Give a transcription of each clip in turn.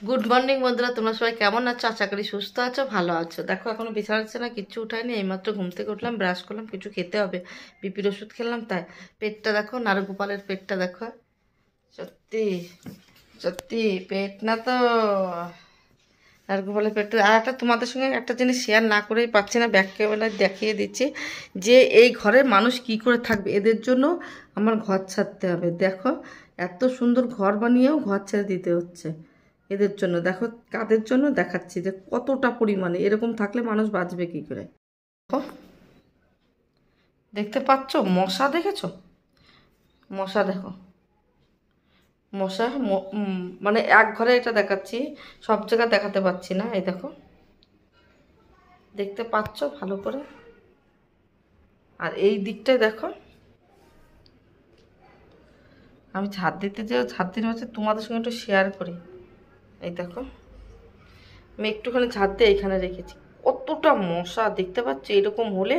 Good morning বন্ধুরা, তোমরা সবাই কেমন আছো? আশা করি সুস্থ আছো, ভালো আছো। দেখো এখনো বিছানাচ্ছে না, কিচ্ছু উঠায়নি। এইমাত্র ঘুম থেকে উঠলাম, ব্রাশ করলাম, কিছু খেতে হবে, বিপির ওষুধ খেলাম। তাই পেটটা দেখো, নারগোপালের পেটটা দেখো। সত্যি সত্যি পেট না তো, নারগোপালের পেটটা। আর একটা তোমাদের সঙ্গে একটা জিনিস শেয়ার না করেই পাচ্ছি না, ব্যাক ক্যামেরায় দেখিয়ে দিচ্ছি যে এই ঘরের মানুষ কি করে থাকবে। এদের জন্য আমার ঘর ছাড়তে হবে। দেখো এত সুন্দর ঘর বানিয়েও ঘর ছেড়ে দিতে হচ্ছে এদের জন্য। দেখো কাদের জন্য দেখাচ্ছি যে কতটা পরিমাণে এরকম থাকলে মানুষ বাঁচবে কি করে। দেখো, দেখতে পাচ্ছ মশা? দেখেছো মশা? দেখো মশা মানে এক ঘরে এটা দেখাচ্ছি, সব জায়গায় দেখাতে পাচ্ছি না। এই দেখো, দেখতে পাচ্ছ ভালো করে? আর এই দিকটায় দেখো, আমি ঝাড় দিতে যে ঝাড় দিতে হচ্ছে, তোমাদের সঙ্গে একটু শেয়ার করি। এই দেখো, আমি একটুখানি ঝাড় দিয়ে এইখানে রেখেছি। কতটা মশা দেখতে পাচ্ছ? এরকম হলে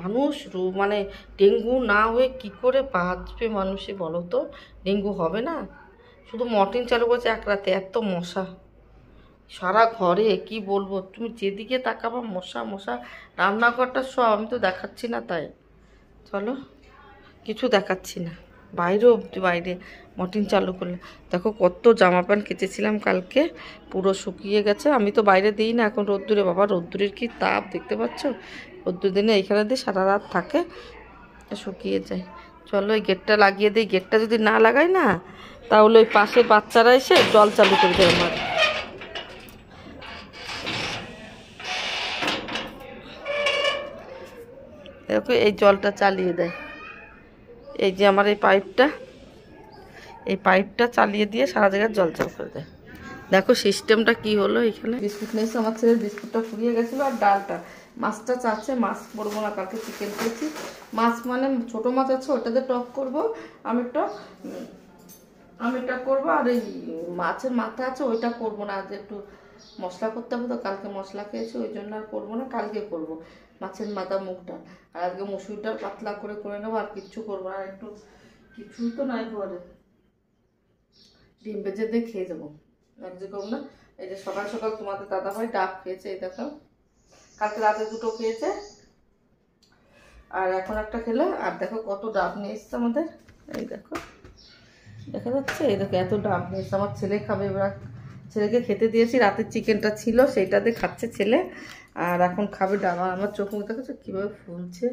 মানুষ মানে ডেঙ্গু না হয়ে কি করে বাঁচবে মানুষে বলো তো? ডেঙ্গু হবে না? শুধু মর্টিন চালু করেছে এক রাতে, এত মশা সারা ঘরে। কি বলবো, তুমি যেদিকে তাকাবা মশা মশা। রান্নাঘরটা সব আমি তো দেখাচ্ছি না, তাই চলো কিছু দেখাচ্ছি না। বাইরেও বাইরে মর্টিন চালু করলে দেখো কত জামা প্যান্ট কেচেছিলাম কালকে, পুরো শুকিয়ে গেছে। আমি তো বাইরে দিই না এখন রোদ্দুরে। বাবা রোদ্দুরের কি তাপ দেখতে পাচ্ছ? রোদ্দুর দিনে এইখানে দিয়ে সারা রাত থাকে, শুকিয়ে যায়। চলো এই গেটটা লাগিয়ে দিই। গেটটা যদি না লাগাই না, তাহলে ওই পাশে বাচ্চারা এসে জল চালু করে দেয় আমার। দেখো এই জলটা চালিয়ে দেয়, এই যে আমার এই পাইপটা, এই পাইপটা চালিয়ে দিয়ে সারা জায়গায় জল চাল করে দেয়। দেখো সিস্টেমটা কি হলো। এখানে বিস্কুট নিয়েছে, আমার ছেলের বিস্কুটটা ফুরিয়ে গেছিলো। আর ডালটা, মাছটা চাচ্ছে, মাছ করবো না, কালকে চিকেন খেয়েছি। মাছ মানে ছোটো মাছ আছে, ওটাতে টক করবো। আমিটা করবো। আর এই মাছের মাথা আছে, ওইটা করবো না। আজ একটু মশলা করতে হবে তো, কালকে মশলা খেয়েছি, ওই জন্য আর করবো না, কালকে করবো মাছের মাথা মুখটা। আর আজকে মুসুরিটা পাতলা করে নেবো, আর কিচ্ছু করবো না। আর একটু কিছুই তো নাই ঘরে, ডিম ভেজে দিয়ে খেয়ে যাবো। একদিকে করবো না। এই যে সকাল সকাল তোমাদের দাদাভাই ডাব খেয়েছে, এই দেখো কালকে রাতে দুটো খেয়েছে, আর এখন একটা খেলো। আর দেখো কত ডাব নিয়ে এসছে আমাদের, এই দেখো দেখা যাচ্ছে। এই দেখো এত ডাব নিয়ে এসছে। আমার ছেলে খাবে এবার, ছেলেকে খেতে দিয়েছি। রাতের চিকেনটা ছিল, সেইটাতে খাচ্ছে ছেলে। আর এখন খাবে ডাব। আর আমার চোখ মুখ দেখেছো কীভাবে ফুলছে,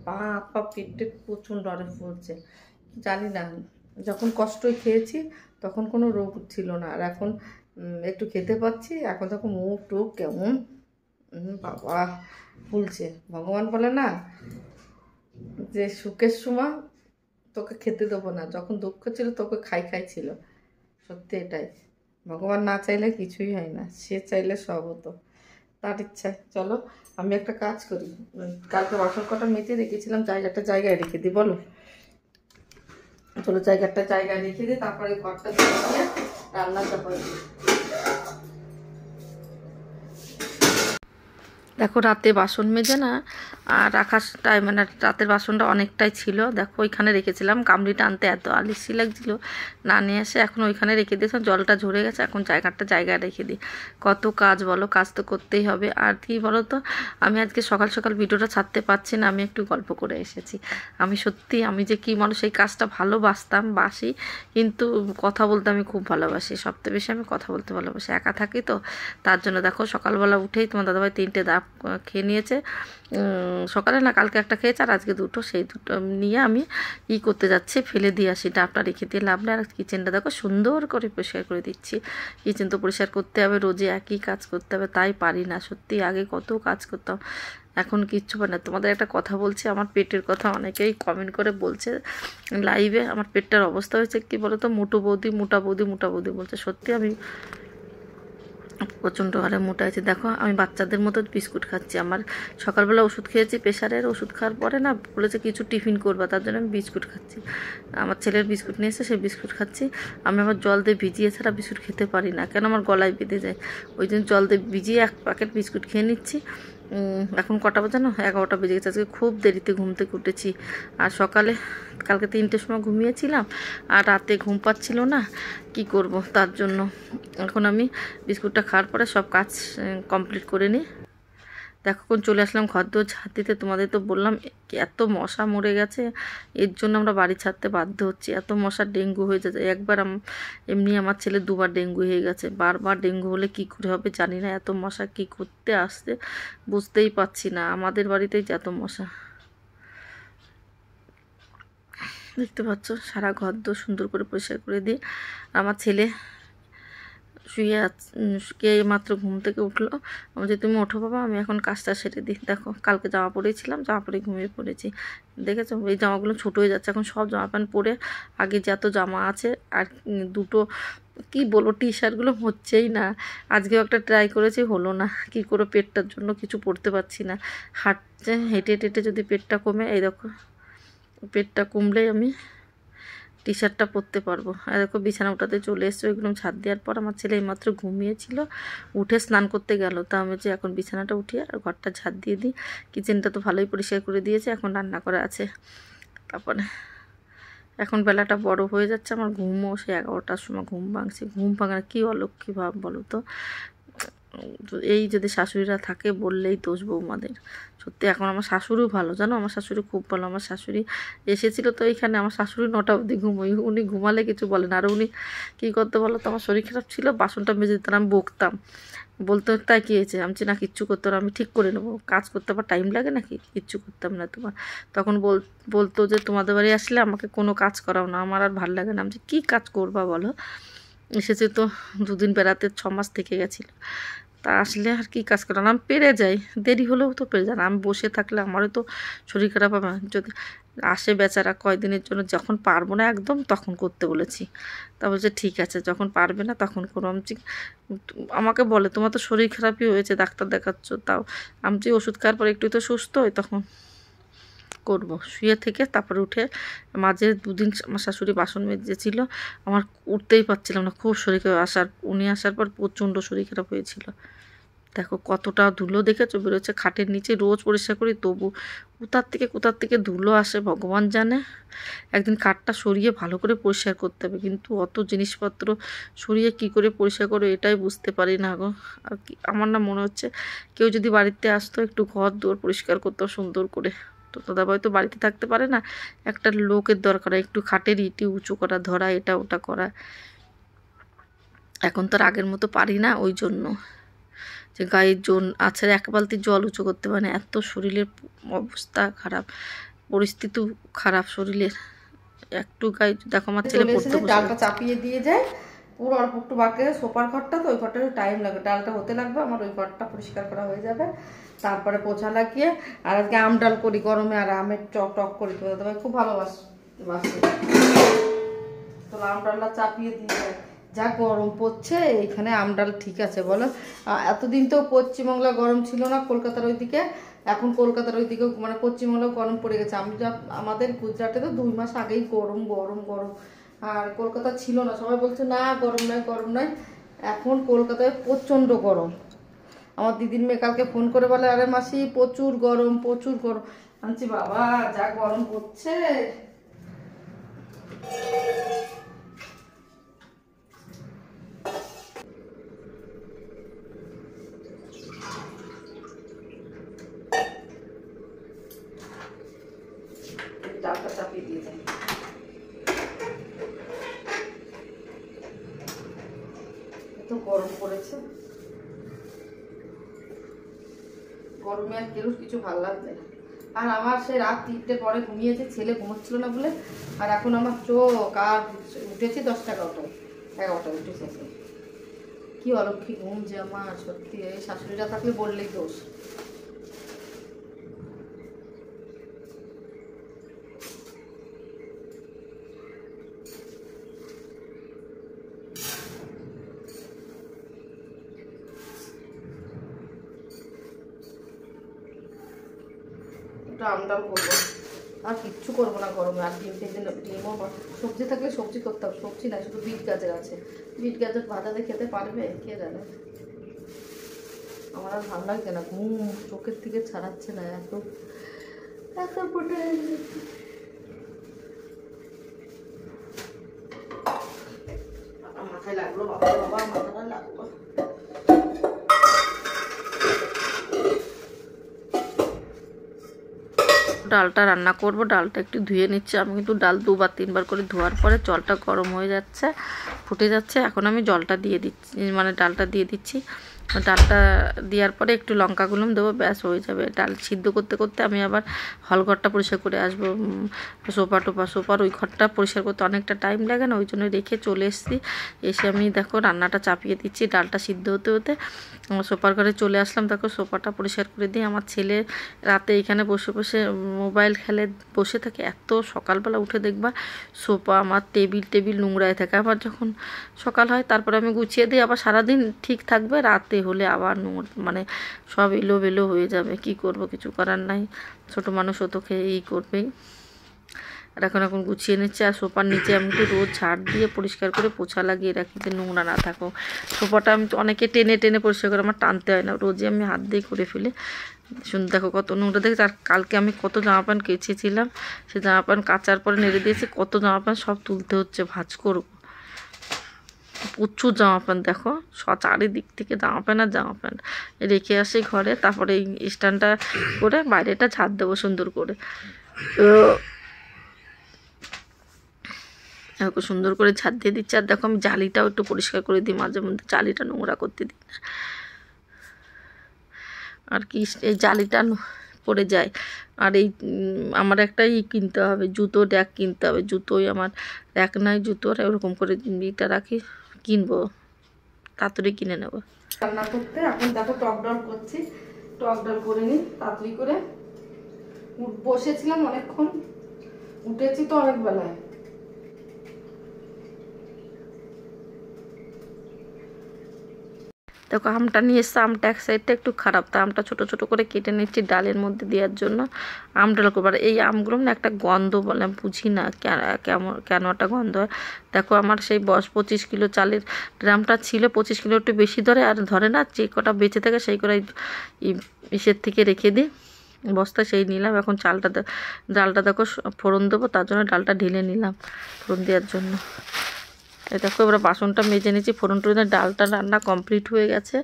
পা পা পিঠে প্রচণ্ড আরে ফুলছে। জানি না, যখন কষ্টই খেয়েছি তখন কোনো রোগ ছিল না, আর এখন একটু খেতে পাচ্ছি, এখন তখন মুখ টুক কেমন বাবা ফুলছে। ভগবান বলে না যে সুখের সময় তোকে খেতে দেবো না, যখন দুঃখ ছিল তোকে খাই ছিল। সত্যি এটাই, ভগবান না চাইলে কিছুই হয় না, সে চাইলে সব হতো, তার ইচ্ছায়। চলো আমি একটা কাজ করি, কালকে বাসন কটা মেজে রেখেছিলাম, জায়গায় রেখে দিই। বলো চলো জায়গায় রেখে দিই, তারপরে ঘরটা দিয়ে রান্নাটা করে দিই। দেখো রাতে বাসন মেজে না আর রাখাটাই, মানে রাতের বাসনটা অনেকটাই ছিল। দেখো ওইখানে রেখেছিলাম, কামড়িটা আনতে এত আলিসি লাগছিল, না নিয়ে এসে এখন ওইখানে রেখে দিয়েছিলাম। জলটা ঝরে গেছে, এখন জায়গায় রেখে দিই। কত কাজ বলো, কাজ তো করতেই হবে। আর কি বলো তো, আমি আজকে সকাল সকাল ভিডিওটা ছাড়তে পারছি না, আমি একটু গল্প করে এসেছি। আমি সত্যি, আমি যে কি মানুষ, এই কাজটা বাসি, কিন্তু কথা বলতে আমি খুব ভালোবাসি। সবথেকে বেশি আমি কথা বলতে ভালোবাসি, একা থাকি তো, তার জন্য। দেখো সকালবেলা উঠেই তোমার দাদাভাই 3টে ডাব খেয়ে নিয়েছে। সকালে না, কালকে একটা খেয়েছে আর আজকে দুটো। সেই দুটো নিয়ে আমি করতে যাচ্ছি, ফেলে দিয়ে আসি। ডাবটা রেখে দিয়ে লাভ নেই। আর কিচেনটা দেখো সুন্দর করে পরিষ্কার করে দিচ্ছি। কিচেন তো পরিষ্কার করতে হবে, রোজে একই কাজ করতে হবে, তাই পারি না সত্যি। আগে কত কাজ করতাম, এখন কিচ্ছু পারি না। তোমাদের একটা কথা বলছি, আমার পেটের কথা অনেকেই কমেন্ট করে বলছে লাইভে, আমার পেটটার অবস্থা হয়েছে কি বলো তো, মোটা বৌদি বলছে। সত্যি আমি প্রচণ্ড হারে মোটা হয়েছে। দেখো আমি বাচ্চাদের মতো বিস্কুট খাচ্ছি। আমার সকালবেলা ওষুধ খেয়েছি, প্রেশারের ওষুধ খাওয়ার পরে না বলেছে কিছু টিফিন করবা, তার জন্য আমি বিস্কুট খাচ্ছি। আমার ছেলের বিস্কুট নিয়ে এসে সেই বিস্কুট খাচ্ছি। আমি আবার জল দিয়ে ভিজিয়ে ছাড়া বিস্কুট খেতে পারি না, কেন আমার গলায় বেঁধে যায়। ওই জন্য জল দিয়ে ভিজিয়ে 1 প্যাকেট বিস্কুট খেয়ে নিচ্ছি। এখন কটা বাজে না, 11টা বেজে গেছে। আজকে খুব দেরিতে ঘুম থেকে উঠেছি। আর সকালে কালকে 3টের সময় ঘুমিয়েছিলাম, আর রাতে ঘুম পাচ্ছিল না, কি করব, তার জন্য এখন আমি বিস্কুটটা খাওয়ার পরে সব কাজ কমপ্লিট করে নিই। দেখো কোন চলে আসলাম ঘর দোর ঝাড় দিতে। তোমাদের তো বললাম এত মশা মরে গেছে, এর জন্য আমরা বাড়ি ছাড়তে বাধ্য হচ্ছি। এত মশা, ডেঙ্গু হয়ে যাচ্ছে। একবার এমনি আমার ছেলে 2বার ডেঙ্গু হয়ে গেছে। বারবার ডেঙ্গু হলে কি করে হবে জানি না। এত মশা কি করতে আসছে বুঝতেই পারছি না। আমাদের বাড়িতেই এত মশা, দেখতে পাচ্ছ। সারা ঘর দোর সুন্দর করে পরিষ্কার করে দিই। আমার ছেলে শুয়ে কে মাত্র ঘুম থেকে উঠলো। আমি যে তুমি ওঠো বাবা, আমি এখন কাজটা সেরে দিই। দেখো কালকে জামা পরেছিলাম, জামা পরে ঘুমিয়ে পড়েছি। দেখেছো এই জামাগুলো ছোটো হয়ে যাচ্ছে। এখন সব জামা প্যান্ট পরে আগে যত জামা আছে আর দুটো কি বলবো, টি শার্টগুলো হচ্ছেই না। আজকেও একটা ট্রাই করেছি, হলো না। কি করে পেটটার জন্য কিছু পরতে পারছি না। হাঁটছে, হেঁটে হেঁটে যদি পেটটা কমে, এই দেখো পেটটা কমলেই আমি টি শার্টটা পরতে পারবো। আর দেখো বিছানা উঠাতে চলে এসছে। ওইগুলো ছাদ দেওয়ার পর আমার ছেলে এইমাত্র ঘুমিয়েছিল, উঠে স্নান করতে গেল। তা আমি যে এখন বিছানাটা উঠিয়ে আর ঘরটা ঝাড় দিয়ে দিই। কিচেনটা তো ভালোই পরিষ্কার করে দিয়েছে, এখন রান্না করা আছে। তারপরে এখন বেলাটা বড় হয়ে যাচ্ছে, আমার ঘুমও সে 11টার সময় ঘুম ভাঙছে। ঘুম ভাঙার কী অলক্ষ্মী ভাব বলো তো। এই যদি শাশুড়িরা থাকে বললেই দোষ বৌমাদের। সত্যি এখন আমার শাশুড়িও ভালো, জানো, আমার শাশুড়ি খুব ভালো। আমার শাশুড়ি এসেছিলো তো এইখানে, আমার শাশুড়ি 9টা অবধি ঘুমোই, উনি ঘুমালে কিছু বলেন। আর উনি কী করতে বলো তো, আমার শরীর খারাপ ছিল, বাসনটা মেজে দিতাম, আমি বকতাম, বলতো তাই কী হয়েছে, আমি না কিচ্ছু করতে পারো, আমি ঠিক করে নেবো, কাজ করতে আবার টাইম লাগে নাকি, কিচ্ছু করতাম না তোমার। তখন বলতো যে তোমাদের বাড়ি আসলে আমাকে কোনো কাজ করাও না, আমার আর ভালো লাগে না। আমি যে কী কাজ করবা বলো, এসেছে তো 2 দিন বেড়াতে, 6 মাস থেকে গেছিলো। তা আসলে আর কী কাজ করাম, আমি পেরে যাই, দেরি হলেও তো পেরে যান। আমি বসে থাকলে আমারও তো শরীর খারাপ হবে। যদি আসে বেচারা কয়দিনের জন্য, যখন পারবো না একদম তখন করতে বলেছি। তা বলছে ঠিক আছে, যখন পারবে না তখন করো। আমি আমাকে বলে তোমার তো শরীর খারাপই হয়েছে, ডাক্তার দেখাচ্ছ, তাও আমি যে ওষুধ খাওয়ার পর একটু তো সুস্থ হই, তখন করব। শুয়ে থেকে তারপরে উঠে মাঝে 2 দিন আমার শাশুড়ি বাসন মেজেছিল, আমার উঠতেই পারছিলাম না, খুব শরীর খারাপ। উনি আসার পর প্রচণ্ড শরীর খারাপ হয়েছিল। দেখো কতটা ধুলো দেখেছো বেরোচ্ছে খাটের নিচে, রোজ পরিষ্কার করি তবু কোথার থেকে ধুলো আসে ভগবান জানে। একদিন কাঠটা সরিয়ে ভালো করে পরিষ্কার করতে হবে, কিন্তু অত জিনিসপত্র সরিয়ে কি করে পরিষ্কার করো এটাই বুঝতে পারি না গো। আর কি আমার না মনে হচ্ছে কেউ যদি বাড়িতে আসতো, একটু ঘর দুয়ার পরিষ্কার করতো সুন্দর করে। তো দাদাভাই তো বাড়িতে থাকতে পারে না, একটা লোকের দরকার, একটু খাটের ইটি উঁচু করা, ধরা, এটা ওটা করা। এখন তো আর আগের মতো পারি না, ওই জন্য যে গায়ের জোন আছে, 1 বালতি জল উঁচু করতে পারে না, এত শরীরের অবস্থা খারাপ, পরিস্থিতি খারাপ শরীরের। একটু গায়ে দেখো আমার ছেলে পড়তে বসে, ডালটা চাপিয়ে দিয়ে যায়, পুরো অল্প একটু বাকি সোপার ঘরটা, তো ওই ঘরটা টাইম লাগবে, ডালটা হতে লাগবে আমার, ওই ঘরটা পরিষ্কার করা হয়ে যাবে, তারপরে পোছা লাগিয়ে। আর আজকে আম ডাল করি গরমে, আর আমের টক করি, তো দাদাভাই খুব ভালোবাসে, তো আম ডালটা চাপিয়ে দিয়ে যায়। যা গরম পড়ছে এখানে আমডাল ঠিক আছে বলো। এতদিন তো পশ্চিমবাংলা গরম ছিল না, কলকাতার ওইদিকে, এখন কলকাতার ওইদিকে মানে পশ্চিমবাংলাও গরম পড়ে গেছে। আমাদের গুজরাটে তো 2 মাস আগেই গরম গরম গরম, আর কলকাতা ছিল না। সবাই বলছে না গরম নয় গরম নয়, এখন কলকাতায় প্রচণ্ড গরম। আমার দিদির মেয়ে কালকে ফোন করে বলে আরে মাসি প্রচুর গরম প্রচুর গরম। আনছি বাবা যা গরম পড়ছে। ডালটা চাপিয়ে দিয়ে যায়, এত গরম পড়েছে, গরমে আর কেউ কিছু ভালো লাগছে না। আর আমার সে রাত 3টে পরে ঘুমিয়েছে, ছেলে ঘুমোচ্ছিল না বলে। আর এখন আমার চোখ, আর উঠেছি 10টা 11টায় উঠেছে। কি অলক্ষী ঘুম যে আমার, সত্যি এই শাশুড়িরা থাকলে বললেই দোষ। আমডাল করবো, আর কিচ্ছু করবো না গরমে। আর ডিমও সবজি থাকলে সবজি করতে হবে, সবজি নাই, শুধু বিট গাজর আছে। বিট গাজর ভাজাতে খেতে পারবে কে জানে। আমার আর ভালো লাগছে না, ঘুম চোখের থেকে ছাড়াচ্ছে না, এত এত পটে মাথায় লাগলো, বাবা বাবা মাথাটা লাগলো। ডালটা রান্না করব, ডালটা একটু ধুয়ে নিচ্ছি। আমি কিন্তু ডাল 2-3 বার করে ধোয়ার পরে জলটা গরম হয়ে যাচ্ছে, ফুটে যাচ্ছে। এখন আমি জলটা দিয়ে দিচ্ছি, মানে ডালটা দিয়ে দিচ্ছি। ডালটা দেওয়ার পরে একটু লঙ্কা গুলুম দেবো, ব্যাস হয়ে যাবে। ডাল সিদ্ধ করতে করতে আমি আবার হলঘরটা পরিষ্কার করে আসবো, সোফার ওই ঘরটা পরিষ্কার করতে অনেকটা টাইম লাগে না, ওই জন্য রেখে চলে এসেছি। এসে আমি দেখো রান্নাটা চাপিয়ে দিচ্ছি, ডালটা সিদ্ধ হতে হতে আমার সোফার ঘরে চলে আসলাম। দেখো সোফাটা পরিষ্কার করে দিই। আমার ছেলে রাতে এখানে বসে বসে মোবাইল খেলে বসে থাকে, এত সকালবেলা উঠে দেখবা সোফা আমার টেবিল নোংরায় থাকে। আবার যখন সকাল হয় তারপরে আমি গুছিয়ে দিই, আবার সারাদিন ঠিক থাকবে, রাতে হলে আবার মানে সব এলোমেলো হয়ে যাবে। কি করব, কিছু করার নাই, ছোট মানুষ ও তো খেয়েই করবেই। আর এখন গুছিয়ে নিচ্ছে। আর সোফার নিচে আমি একটু রোজ ঝাড় দিয়ে পরিষ্কার করে পোছা লাগিয়ে রাখি, যে নোংরা না থাকো। সোফাটা আমি তো অনেকে টেনে টেনে পরিষ্কার করে, আমার টানতে হয় না, রোজই আমি হাত দিয়ে করে ফেলে। শুনে দেখো কত নোংরা দেখেছি। আর কালকে আমি কত জামা প্যান্ট কেচেছিলাম, সে জামা প্যান্ট কাচার পরে নেড়ে দিয়েছি, কত জামা প্যান্ট সব তুলতে হচ্ছে, ভাঁজ করবো। প্রচুর জামা প্যান্ট দেখো, চারিদিক থেকে জামা প্যান্ট আর জামা প্যান্ট রেখে আসি ঘরে। তারপরে এই স্ট্যান্ডটা করে বাইরেটা ঝাড় দেবো সুন্দর করে। তো সুন্দর করে ঝাড় দিয়ে দিচ্ছি। আর দেখো আমি জালিটাও একটু পরিষ্কার করে দিই মাঝে মধ্যে, জালিটা নোংরা করতে দিই না। আর কি এই জালিটা পড়ে যায়। আর এই আমার একটা কিনতে হবে, জুতো র্যাক কিনতে হবে। জুতোই আমার র্যাক নাই, জুতোর ওরকম করে ইটা রাখি, কিনবো, তাড়াতাড়ি কিনে নেবো। রান্না করতে এখন দেখো টক ডাল করছি, টক ডাল করে নিই তাড়াতাড়ি করে। বসেছিলাম অনেকক্ষণ, উঠেছি তো অনেক বেলায়। দেখো আমটা নিয়ে এসছে, আমটা এক সাইডটা একটু খারাপ, তা আমটা ছোট ছোট করে কেটে নিচ্ছি ডালের মধ্যে দেওয়ার জন্য। আম ডাল করবার এই আমগুলো না একটা গন্ধ বলে, বুঝি না কেন একটা গন্ধ হয়। দেখো আমার সেই 25 কিলো চালের ড্রামটা ছিল, 25 কিলো একটু বেশি ধরে, আর ধরে না, যে কটা বেঁচে থাকে সেই কটাই ইসের থেকে রেখে দিই বস্তা, সেই নিলাম। এখন ডালটা দেখো ফোড়ন দেবো, তার জন্য ডালটা ঢেলে নিলাম ফোড়ন দেওয়ার জন্য। দেখো এবার বাসনটা মেজে নিচ্ছি, ফোড়ন টোড়নে ডালটা রান্না কমপ্লিট হয়ে গেছে।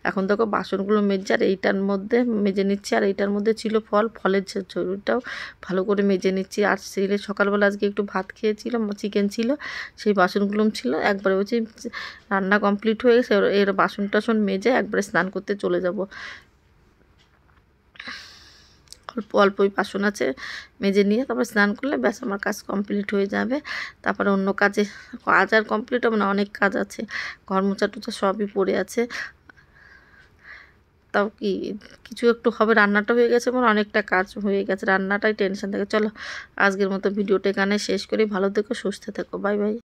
এখন দেখো বাসনগুলো মেজে, আর এইটার মধ্যে মেজে নিচ্ছি। আর এইটার মধ্যে ছিল ফলের ঝুড়িটাও ভালো করে মেজে নিচ্ছি। আর ছেলে সকালবেলা আজকে একটু ভাত খেয়েছিল, চিকেন ছিল, সেই বাসনগুলো ছিল। একবারে বলছি রান্না কমপ্লিট হয়ে গেছে, এর বাসন টাসন মেজে একবারে স্নান করতে চলে যাব। অল্পই বাসন আছে, মেজে নিয়ে তারপর স্নান করলে ব্যাস আমার কাজ কমপ্লিট হয়ে যাবে। তারপরে অন্য কাজ আর কমপ্লিট হবে না, অনেক কাজ আছে, ঘর মোছা টোচা সবই পড়ে আছে। তাও কি কিছু একটু হবে, রান্নাটা হয়ে গেছে, মানে অনেকটা কাজ হয়ে গেছে, রান্নাটাই টেনশন থাকে। চলো আজকের মতো ভিডিওটা এখানে শেষ করি, ভালো থেকো, সুস্থ থেকো, বাই বাই।